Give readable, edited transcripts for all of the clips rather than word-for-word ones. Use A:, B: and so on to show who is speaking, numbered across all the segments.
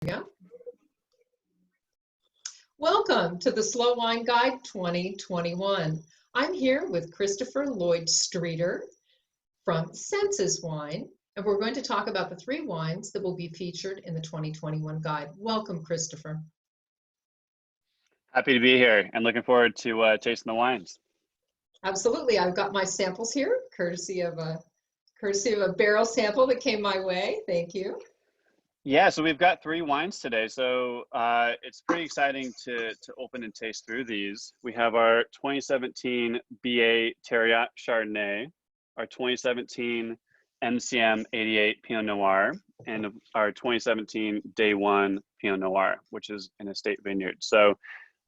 A: Yeah. Welcome to the Slow Wine Guide 2021. I'm here with Christopher Lloyd Streeter from Senses Wine, and we're going to talk about the 3 wines that will be featured in the 2021 guide. Welcome, Christopher.
B: Happy to be here and looking forward to tasting the wines.
A: Absolutely. I've got my samples here, courtesy of a barrel sample that came my way. Thank you.
B: Yeah, so we've got 3 wines today. So it's pretty exciting to open and taste through these. We have our 2017 BA Terriot Chardonnay, our 2017 MCM 88 Pinot Noir, and our 2017 Day 1 Pinot Noir, which is an estate vineyard. So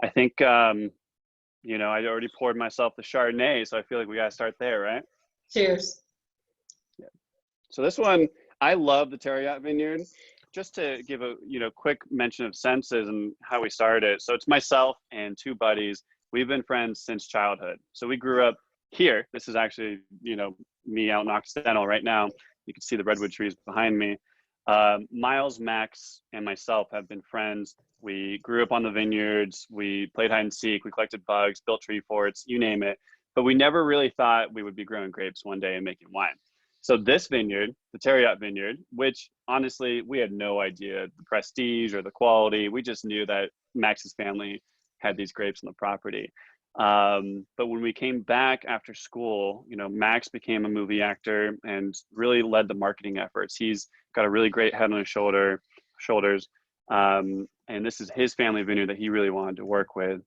B: I think, you know, I already poured myself the Chardonnay, so I feel like we got to start there, right?
A: Cheers.
B: Yeah. So this one, I love the Terriot Vineyard. Just to give a quick mention of Senses and how we started. So it's myself and 2 buddies. We've been friends since childhood. So we grew up here. This is actually, me out in Occidental right now. You can see the redwood trees behind me. Miles, Max, and myself have been friends. We grew up on the vineyards. We played hide and seek. We collected bugs, built tree forts, you name it. But we never really thought we would be growing grapes one day and making wine. So this vineyard, the Terriot Vineyard, which honestly, we had no idea the prestige or the quality. We just knew that Max's family had these grapes on the property. But when we came back after school, Max became a movie actor and really led the marketing efforts. He's got a really great head on his shoulders. And this is his family vineyard that he really wanted to work with.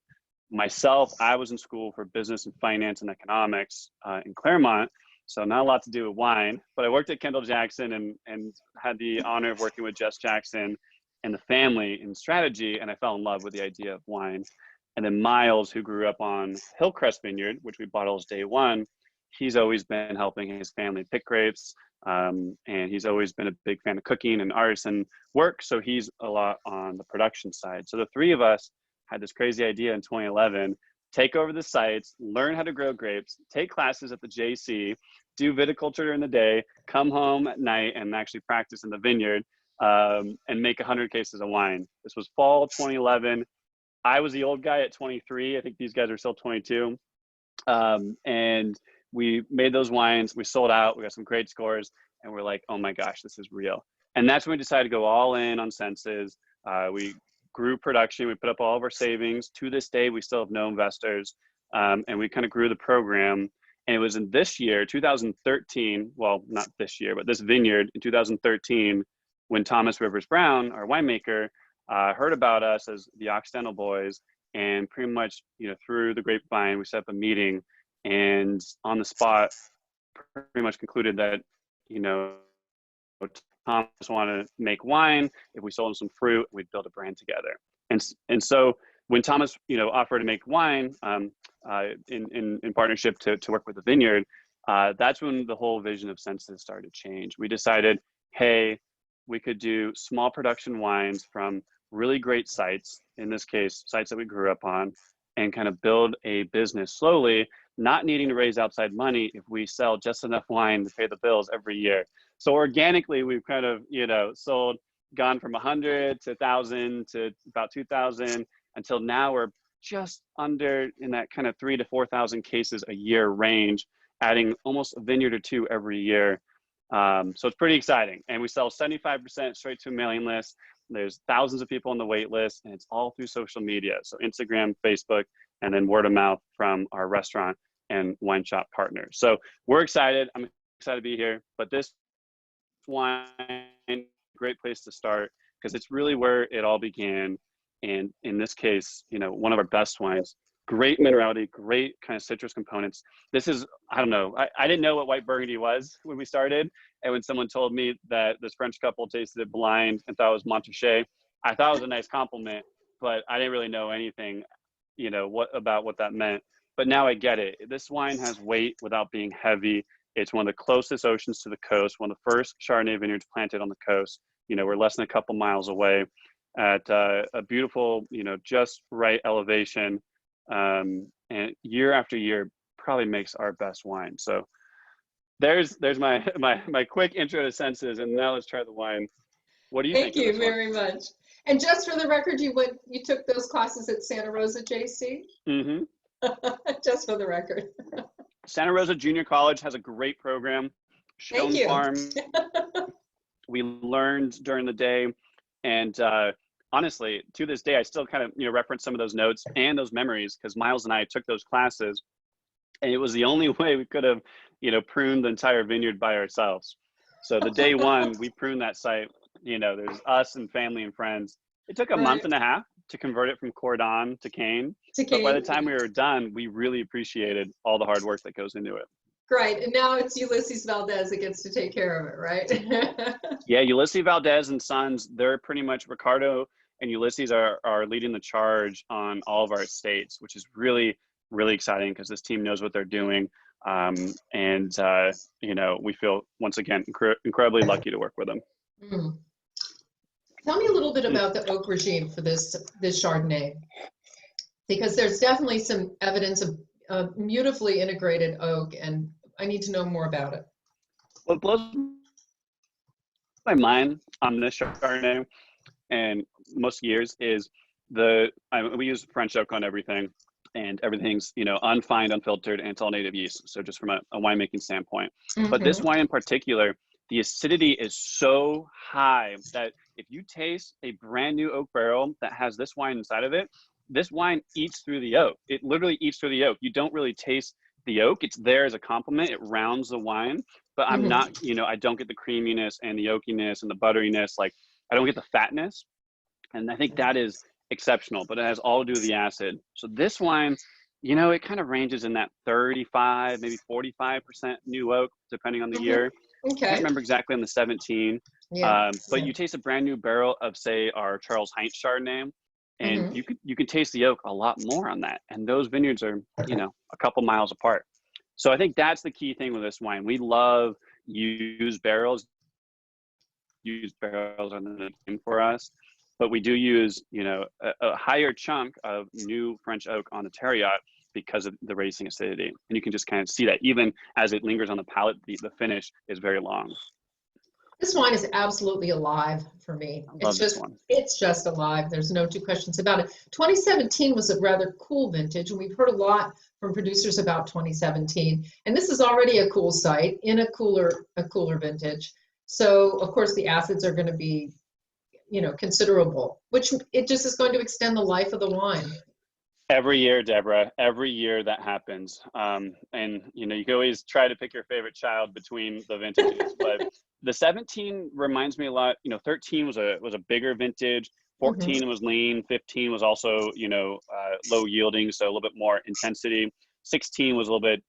B: Myself, I was in school for business and finance and economics in Claremont. So not a lot to do with wine, but I worked at Kendall Jackson and had the honor of working with Jess Jackson and the family in strategy, and I fell in love with the idea of wine. And then Miles, who grew up on Hillcrest Vineyard, which we bought as Day 1, he's always been helping his family pick grapes, and he's always been a big fan of cooking and artisan work, so he's a lot on the production side. So the 3 of us had this crazy idea in 2011, take over the sites, learn how to grow grapes, take classes at the JC, do viticulture during the day, come home at night and actually practice in the vineyard, and make 100 cases of wine. This was fall 2011. I was the old guy at 23. I think these guys are still 22. And we made those wines. We sold out. We got some great scores. And we're like, oh my gosh, this is real. And that's when we decided to go all in on Senses. We grew production. We put up all of our savings. To this day, we still have no investors. And we kind of grew the program. And it was in this year, 2013, well, not this year, but this vineyard in 2013, when Thomas Rivers Brown, our winemaker, heard about us as the Occidental boys, and pretty much, through the grapevine, we set up a meeting, and on the spot, pretty much concluded that, Thomas wanted to make wine. If we sold him some fruit, we'd build a brand together. And so when Thomas, offered to make wine in partnership to work with the vineyard, that's when the whole vision of Senses started to change. We decided, hey, we could do small production wines from really great sites, in this case, sites that we grew up on, and kind of build a business slowly, not needing to raise outside money if we sell just enough wine to pay the bills every year. So organically, we've kind of, gone from 100 to 1,000 to about 2,000 until now we're just under in that kind of 3,000 to 4,000 cases a year range, adding almost a vineyard or 2 every year. So it's pretty exciting. And we sell 75% straight to a mailing list. There's thousands of people on the wait list, and it's all through social media. So Instagram, Facebook, and then word of mouth from our restaurant and wine shop partners. So we're excited. I'm excited to be here, but this wine, great place to start because it's really where it all began. And in this case, one of our best wines, great minerality, great kind of citrus components. This is, I don't know, I didn't know what white Burgundy was when we started. And when someone told me that this French couple tasted it blind and thought it was Montrachet, I thought it was a nice compliment, but I didn't really know anything, about what that meant. But now I get it. This wine has weight without being heavy. It's one of the closest oceans to the coast, one of the first Chardonnay vineyards planted on the coast. We're less than a couple miles away at a beautiful, just right elevation. And year after year probably makes our best wine. So there's my quick intro to Senses, and now let's try the wine. What do you think?
A: Thank you very much. And just for the record, you took those classes at Santa Rosa JC?
B: Mm-hmm.
A: Just for the record.
B: Santa Rosa Junior College has a great program.
A: Thank
B: Shown
A: you.
B: Farm, we learned during the day, and honestly, to this day, I still kind of reference some of those notes and those memories because Miles and I took those classes, and it was the only way we could have pruned the entire vineyard by ourselves. So the day one we pruned that site, there's us and family and friends. It took a month and a half to convert it from cordon to cane. But by the time we were done, we really appreciated all the hard work that goes into it.
A: Great. And now it's Ulysses Valdez that gets to take care of it, right?
B: Yeah, Ulysses Valdez and Sons, they're pretty much, Ricardo and Ulysses are leading the charge on all of our estates, which is really, really exciting because this team knows what they're doing. We feel, once again, incredibly lucky to work with them.
A: Mm. Tell me a little bit about the oak regime for this Chardonnay, because there's definitely some evidence of beautifully integrated oak, and I need to know more about it.
B: What blows my mind on this Chardonnay and most years is we use French oak on everything, and everything's unfined, unfiltered, and it's all native yeast. So just from a winemaking standpoint, but this wine in particular, the acidity is so high that if you taste a brand new oak barrel that has this wine inside of it, this wine eats through the oak. It literally eats through the oak. You don't really taste the oak. It's there as a compliment. It rounds the wine, but I'm not, I don't get the creaminess and the oakiness and the butteriness. Like, I don't get the fatness. And I think that is exceptional, but it has all to do with the acid. So this wine, it kind of ranges in that 35, maybe 45% new oak, depending on the year.
A: Okay.
B: I can't remember exactly on the 17.
A: Yeah.
B: But you taste a brand new barrel of, say, our Charles Heinz Chardonnay, and you can taste the oak a lot more on that. And those vineyards are, a couple miles apart. So I think that's the key thing with this wine. We love used barrels. Used barrels are the thing for us, but we do use, a higher chunk of new French oak on the terroir because of the racing acidity. And you can just kind of see that even as it lingers on the palate, the finish is very long.
A: This wine is absolutely alive for me. It's just alive. There's no two questions about it. 2017 was a rather cool vintage, and we've heard a lot from producers about 2017. And this is already a cool site in a cooler vintage. So of course the acids are going to be, considerable, which it just is going to extend the life of the wine.
B: Every year, Deborah, every year that happens. And, you can always try to pick your favorite child between the vintages, but the 17 reminds me a lot, 13 was a bigger vintage, 14 was lean, 15 was also, low yielding, so a little bit more intensity. 16 was a little bit,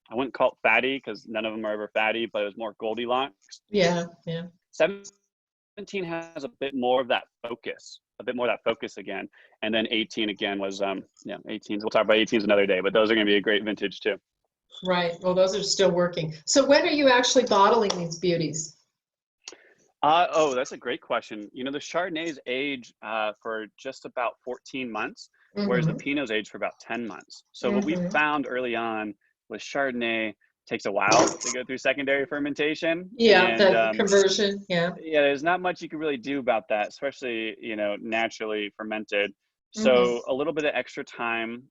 B: I wouldn't call it fatty because none of them are ever fatty, but it was more Goldilocks.
A: Yeah.
B: 17 has a bit more of that focus again. And then 18 again was, 18s. We'll talk about 18s another day, but those are going to be a great vintage too.
A: Right. Well, those are still working. So when are you actually bottling these beauties?
B: That's a great question. The Chardonnays age for just about 14 months, whereas the Pinots age for about 10 months. So what we found early on was Chardonnay takes a while to go through secondary fermentation.
A: Yeah,
B: and,
A: the conversion. Yeah.
B: Yeah, there's not much you can really do about that, especially, naturally fermented. So a little bit of extra time.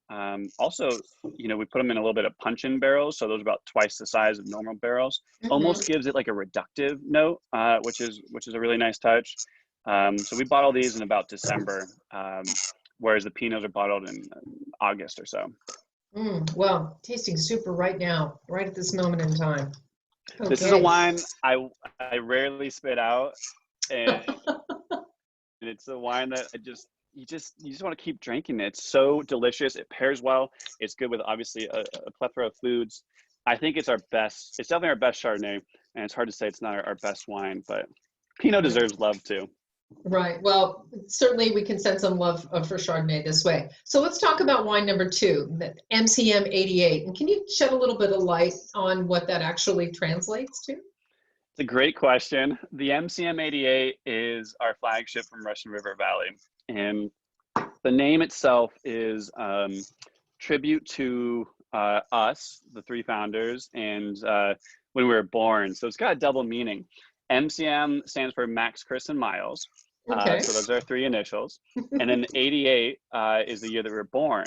B: Also, we put them in a little bit of punch-in barrels. So those are about twice the size of normal barrels. Almost gives it like a reductive note, which is a really nice touch. So we bottle these in about December, whereas the Pinots are bottled in August or so.
A: Well, tasting super right now, right at this moment in time. Okay.
B: This is a wine I rarely spit out, and it's a wine that you just want to keep drinking it. It's so delicious. It pairs well. It's good with obviously a plethora of foods. I think it's our best. It's definitely our best Chardonnay, and it's hard to say it's not our best wine, but Pinot deserves love too.
A: Right. Well, certainly we can send some love for Chardonnay this way. So let's talk about wine number 2, the MCM 88. And can you shed a little bit of light on what that actually translates to?
B: It's a great question. The MCM 88 is our flagship from Russian River Valley. And the name itself is tribute to us, the 3 founders, and when we were born. So it's got a double meaning. MCM stands for Max, Chris, and Miles.
A: Okay.
B: So those are our three initials. And then 88 is the year that we were born.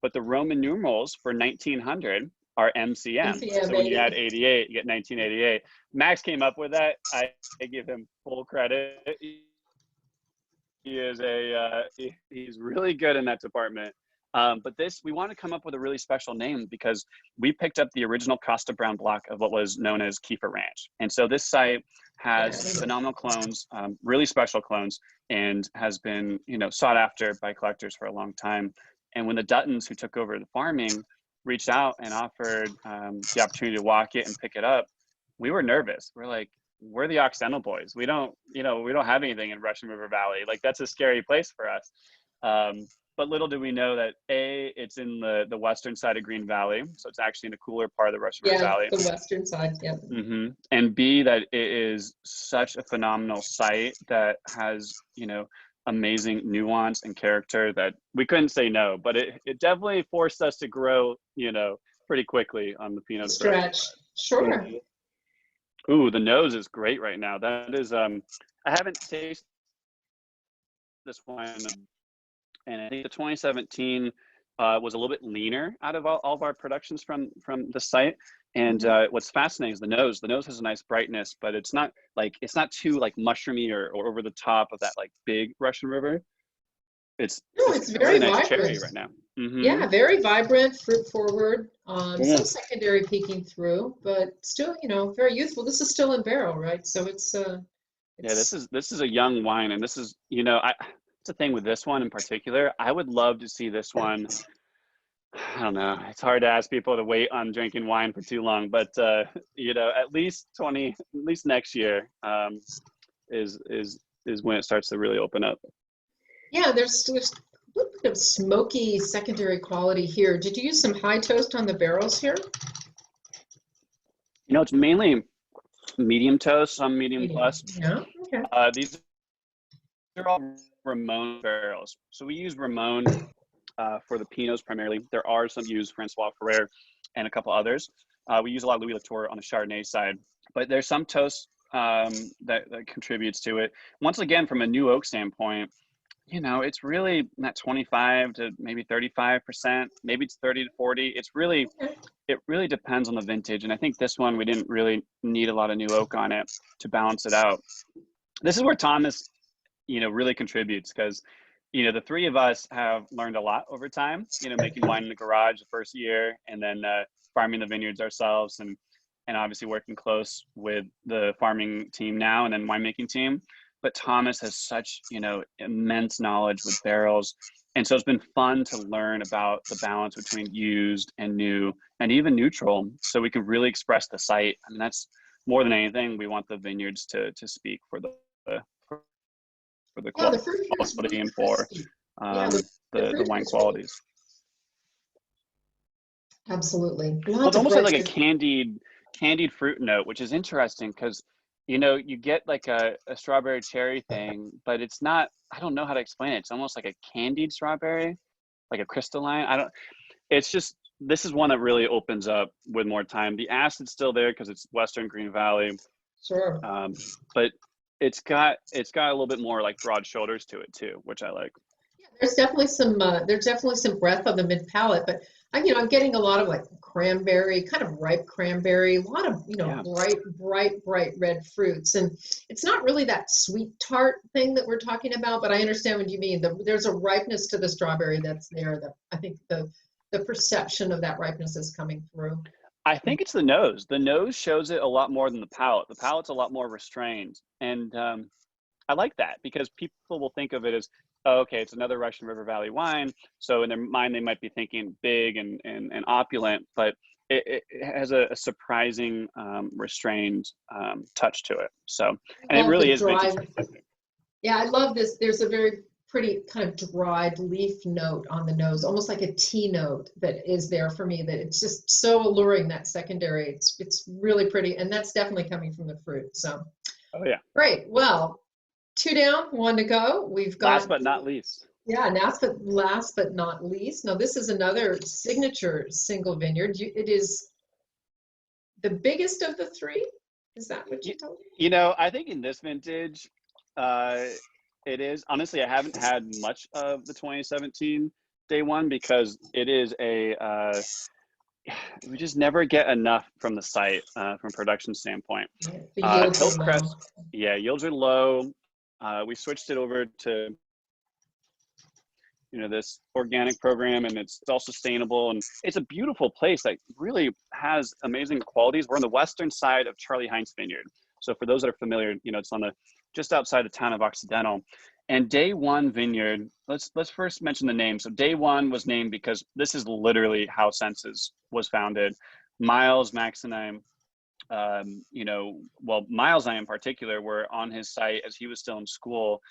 B: But the Roman numerals for 1900 are MCM. So when you add 88, you get 1988. Max came up with that. I give him full credit. He is he's really good in that department. But we want to come up with a really special name because we picked up the original Costa Brown block of what was known as Kiefer Ranch. And so this site has phenomenal clones, really special clones, and has been, sought after by collectors for a long time. And when the Duttons, who took over the farming, reached out and offered the opportunity to walk it and pick it up, we were nervous. We're like, we're the Occidental boys. We don't have anything in Russian River Valley. Like, that's a scary place for us. But little do we know that it's in the western side of Green Valley, so it's actually in a cooler part of the Russian River Valley.
A: Yeah, the western side. Yeah.
B: Mm-hmm. And B, that it is such a phenomenal site that has amazing nuance and character that we couldn't say no. But it definitely forced us to grow pretty quickly on the Pinot
A: stretch. Sure.
B: Mm-hmm. Ooh, the nose is great right now. That is, I haven't tasted this wine, and I think the 2017 was a little bit leaner out of all of our productions from the site. And what's fascinating is the nose. The nose has a nice brightness, but it's not too like mushroomy or over the top of that like big Russian River. It's very nice vibrant cherry right now. Mm-hmm.
A: Yeah, very vibrant, fruit forward. Some secondary peeking through, but still, very youthful. This is still in barrel, right? So it's
B: this is a young wine, and this is it's a thing with this one in particular. I would love to see this one. I don't know. It's hard to ask people to wait on drinking wine for too long, but at least next year is when it starts to really open up.
A: Yeah, there's a little bit of smoky secondary quality here. Did you use some high toast on the barrels here?
B: It's mainly medium toast, some medium plus.
A: Yeah. Okay.
B: These are all Ramon barrels. So we use Ramon for the Pinots primarily. There are some used Francois Ferrer and a couple others. We use a lot of Louis Latour on the Chardonnay side, but there's some toast that contributes to it. Once again, from a new oak standpoint, it's really not 25 to maybe 35%, maybe it's 30 to 40. It really depends on the vintage. And I think this one, we didn't really need a lot of new oak on it to balance it out. This is where Thomas, really contributes because, the three of us have learned a lot over time, making wine in the garage the first year and then farming the vineyards ourselves and obviously working close with the farming team now and then winemaking team. But Thomas has such, immense knowledge with barrels. And so it's been fun to learn about the balance between used and new and even neutral so we can really express the site. I mean, that's more than anything, we want the vineyards to speak for the quality and for the wine qualities.
A: Absolutely.
B: Well, it's almost like a candied fruit note, which is interesting because you get like a strawberry cherry thing, but it's not, I don't know how to explain it. It's almost like a candied strawberry, like a crystalline. It's just, this is one that really opens up with more time. The acid's still there because it's Western Green Valley.
A: Sure.
B: But it's got a little bit more like broad shoulders to it too, which I like.
A: Yeah, there's definitely some breadth on the mid palate, but I'm getting a lot of like cranberry, kind of ripe cranberry, a lot of, bright red fruits. And it's not really that sweet tart thing that we're talking about, but I understand what you mean. There's a ripeness to the strawberry that's there that I think the perception of that ripeness is coming through.
B: I think it's the nose. The nose shows it a lot more than the palate. The palate's a lot more restrained. And I like that because people will think of it as, oh, okay, it's another Russian River Valley wine. So in their mind, they might be thinking big and opulent, but it has a surprising restrained touch to it. So, and it really is vintage specific.
A: Yeah, I love this. There's a very pretty kind of dried leaf note on the nose, almost like a tea note that is there for me, that it's just so alluring, that secondary. It's really pretty, and that's definitely coming from the fruit. So,
B: oh yeah,
A: great. Well, 2 down, 1 to go. We've got
B: last but not least.
A: Yeah, last but not least. Now this is another signature single vineyard. It is the biggest of the 3. Is that what you told me?
B: I think in this vintage, It is. Honestly, I haven't had much of the 2017 day one because it is we just never get enough from the site from production standpoint.
A: Yeah, the yields are
B: Hillcrest,
A: low.
B: yeah, yields are low. We switched it over to this organic program, and it's all sustainable, and it's a beautiful place that really has amazing qualities. We're on the western side of Charlie Heinz Vineyard. So for those that are familiar, it's on the just outside the town of Occidental. And Day One Vineyard, let's first mention the name. So Day One was named because this is literally how Senses was founded. Miles, Max, and I, Miles and I in particular were on his site as he was still in school,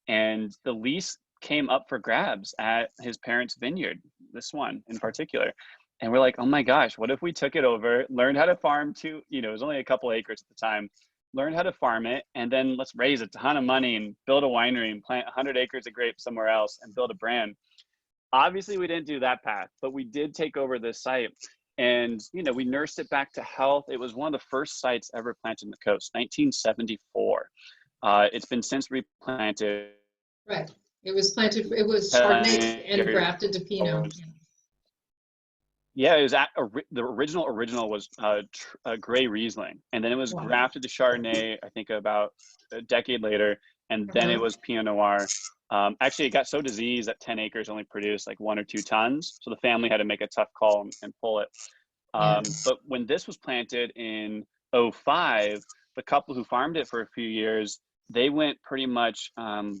B: and the lease came up for grabs at his parents' vineyard, this one in particular. And we're like, oh my gosh, what if we took it over, learned how to farm it was only a couple acres at the time, learned how to farm it, and then let's raise a ton of money and build a winery and plant 100 acres of grapes somewhere else and build a brand. Obviously, we didn't do that path, but we did take over this site. And, we nursed it back to health. It was one of the first sites ever planted in the coast, 1974. It's been since replanted.
A: Right. It was planted, it was Chardonnay and grafted to Pinot.
B: Yeah, it was the original was Gray Riesling, and then it was grafted to Chardonnay, I think about a decade later, and then it was Pinot Noir. Actually, it got so diseased that 10 acres only produced like 1 or 2 tons, so the family had to make a tough call and pull it. But when this was planted in 2005, the couple who farmed it for a few years, they went pretty much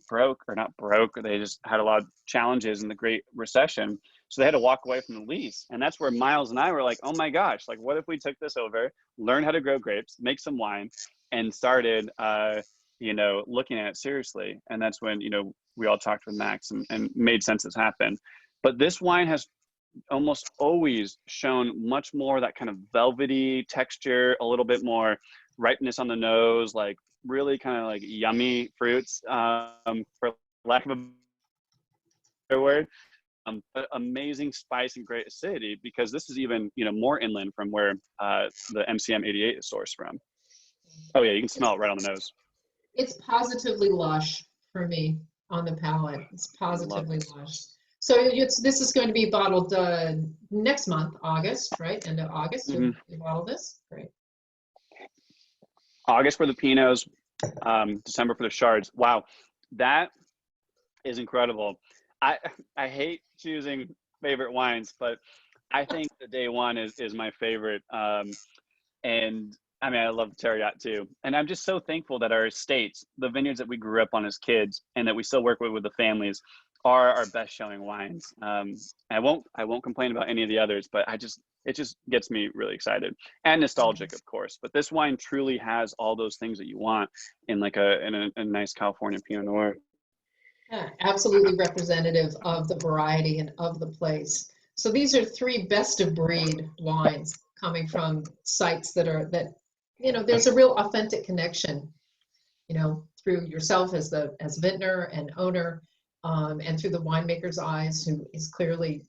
B: broke, or not broke, they just had a lot of challenges in the Great Recession. So they had to walk away from the lease. And that's where Miles and I were like, oh my gosh, like what if we took this over, learn how to grow grapes, make some wine, and started, looking at it seriously. And that's when, we all talked with Max and made Senses happen. But this wine has almost always shown much more that kind of velvety texture, a little bit more ripeness on the nose, like really kind of like yummy fruits, for lack of a better word. But amazing spice and great acidity, because this is even more inland from where the MCM 88 is sourced from. Oh yeah, you can smell it right on the nose.
A: It's positively lush for me on the palate. It's positively lush. So this is going to be bottled next month, August, right? End of August, you bottle this? Great.
B: August for the Pinots, December for the Chards. Wow, that is incredible. I hate choosing favorite wines, but I think the Day One is my favorite. And I mean, I love the Teriyat too. And I'm just so thankful that our estates, the vineyards that we grew up on as kids and that we still work with the families, are our best showing wines. I won't complain about any of the others, but it just gets me really excited and nostalgic, of course. But this wine truly has all those things that you want in like a nice California Pinot Noir.
A: Yeah, absolutely representative of the variety and of the place. So these are 3 best of breed wines coming from sites that there's a real authentic connection, through yourself as vintner and owner, and through the winemaker's eyes, who is clearly,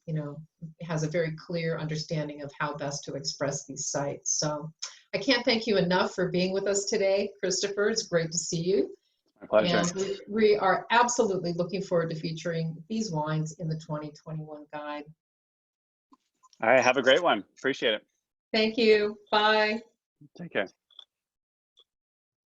A: has a very clear understanding of how best to express these sites. So I can't thank you enough for being with us today, Christopher. It's great to see you.
B: My pleasure.
A: And we are absolutely looking forward to featuring these wines in the 2021 guide.
B: All right, have a great one. Appreciate it.
A: Thank you. Bye.
B: Take care.